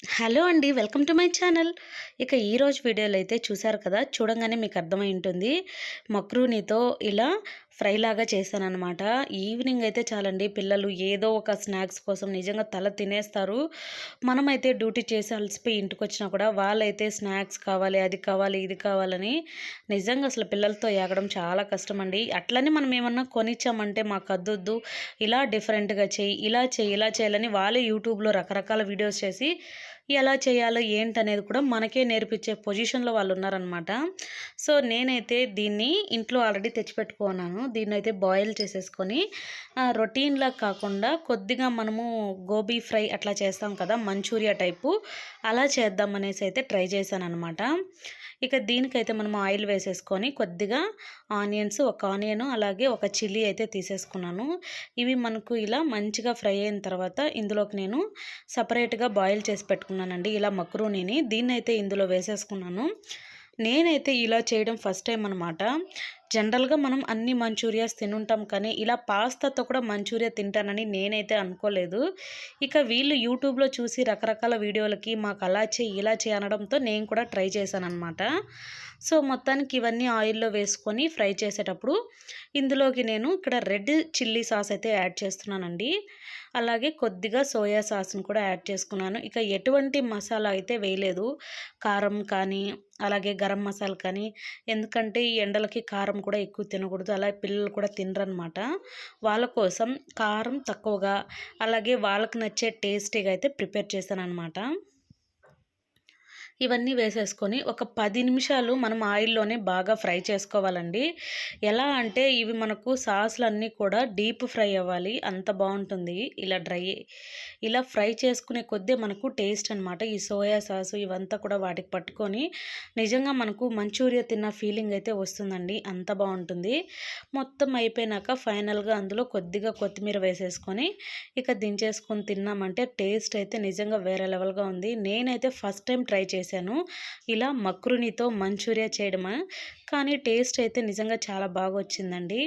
Hello అండి. Welcome to my channel. ఇక ఈరోజు వీడియోలో అయితే చూసారు కదా! చూడంగానే మీకు అర్థమై ఉంటుంది. మక్రూనీతో ఇలా ఫ్రైలాగా చేశాననమాట. ఈవినింగ్ అయితే చాలండి పిల్లలు ఏదో ఒక స్నాక్స్ కోసం నిజంగా తల తినేస్తారు. మనమైతే డ్యూటీ చేసి అలసిపోయి ఇంటికొచ్చినా కూడా వాళ్ళైతే స్నాక్స్ కావాలి, అది కావాలి, ఇది కావాలని నిజంగా అసలు పిల్లలతో ఏగడం చాలా కష్టమండి. అట్లని మనం ఏమన్నా కొనిచ్చామంటే మాకద్దొద్దు, ఇలా డిఫరెంట్‌గా చెయ్యి, ఇలా చెయ్యి, ఇలా చేయాలని వాళ్ళే యూట్యూబ్‌లో రకరకాల వీడియోస్ చేసి ఎలా చేయాలో ఏంటనేది కూడా మనకే నేర్పించే పొజిషన్‌లో వాళ్ళున్నారనమాట. సో, నేనైతే దీన్ని ఇంట్లో ఆల్రెడీ తెచ్చిపెట్టుకున్నాను. దీన్నైతే బాయిల్ చేసేసుకొని రొటీన్‌లా కాకుండా కొద్దిగా మనము గోబీ ఫ్రై అట్లా చేస్తాం కదా! మంచూరియా టైపు అలా చేద్దామనేసి అయితే ట్రై చేశాననమాట. ఇక దీనికైతే మనం ఆయిల్ వేసేసుకొని కొద్దిగా ఆనియన్స్, ఒక ఆనియను అలాగే ఒక చిల్లీ అయితే తీసేసుకున్నాను. ఇవి మనకు ఇలా మంచిగా ఫ్రై అయిన తర్వాత ఇందులోకి నేను సెపరేట్‌గా బాయిల్ చేసి పెట్టుకున్నానండి. ఇలా మక్రూనీని దీన్నైతే ఇందులో వేసేసుకున్నాను. నేనైతే ఇలా చేయడం ఫస్ట్ టైం అనమాట. జనరల్‌గా మనం అన్ని మంచూరియాస్ తినుంటాం కానీ, ఇలా పాస్తాతో కూడా మంచూరియా తింటానని నేనైతే అనుకోలేదు. ఇక వీళ్ళు యూట్యూబ్‌లో చూసి రకరకాల వీడియోలకి మాకు అలా చెయ్యి, ఇలా చెయ్యి అనడంతో నేను కూడా ట్రై చేశాననమాట. సో, మొత్తానికి ఇవన్నీ ఆయిల్‌లో వేసుకొని ఫ్రై చేసేటప్పుడు ఇందులోకి నేను ఇక్కడ రెడ్ చిల్లీ సాస్ అయితే యాడ్ చేస్తున్నానండి. అలాగే కొద్దిగా సోయా సాస్‌ని కూడా యాడ్ చేసుకున్నాను. ఇక ఎటువంటి మసాలా అయితే వేయలేదు. కారం కానీ, అలాగే గరం మసాలా కానీ, ఎందుకంటే ఈ ఎండలకి కారం కూడా ఎక్కువ తినకూడదు. అలాగే పిల్లలు కూడా తినరనమాట. వాళ్ళ కోసం కారం తక్కువగా, అలాగే వాళ్ళకి నచ్చే టేస్టీగా అయితే ప్రిపేర్ చేశాననమాట. ఇవన్నీ వేసేసుకొని ఒక 10 నిమిషాలు మనం ఆయిల్‌లోనే బాగా ఫ్రై చేసుకోవాలండి. ఎలా అంటే ఇవి మనకు సాసులన్నీ కూడా డీప్ ఫ్రై అవ్వాలి. అంత బావుంటుంది. ఇలా ఫ్రై చేసుకునే కొద్దీ మనకు టేస్ట్ అనమాట. ఈ సోయా సాసు ఇవంతా కూడా వాటికి పట్టుకొని నిజంగా మనకు మంచూరియా తిన్న ఫీలింగ్ అయితే వస్తుందండి. అంత బావుంటుంది. మొత్తం అయిపోయినాక ఫైనల్‌గా అందులో కొద్దిగా కొత్తిమీర వేసేసుకొని ఇక దించేసుకొని తిన్నామంటే టేస్ట్ అయితే నిజంగా వేరే లెవెల్‌గా ఉంది. నేనైతే ఫస్ట్ టైం ట్రై చేశాను. ఇలా మక్రునితో మంచూరియా చేయడమా, కానీ టేస్ట్ అయితే నిజంగా చాలా బాగొచ్చిందండి.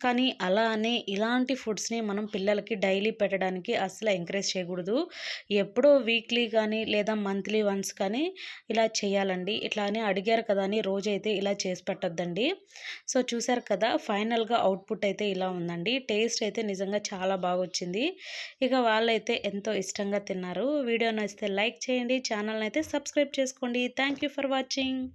కానీ అలా అని ఇలాంటి ఫుడ్స్‌ని మనం పిల్లలకి డైలీ పెట్టడానికి అస్సలు ఎంకరేజ్ చేయకూడదు. ఎప్పుడో వీక్లీ కానీ లేదా మంత్లీ వన్స్ కానీ ఇలా చేయాలండి. ఇట్లా అని అడిగారు కదా అని రోజైతే ఇలా చేసి పెట్టొద్దండి. సో, చూసారు కదా ఫైనల్‌గా అవుట్‌పుట్ అయితే ఇలా ఉందండి. టేస్ట్ అయితే నిజంగా చాలా బాగొచ్చింది. ఇక వాళ్ళైతే ఎంతో ఇష్టంగా తిన్నారు. వీడియో నచ్చితే లైక్ చేయండి. ఛానల్‌నైతే సబ్స్క్రైబ్ చేసుకోండి. Thank you for watching.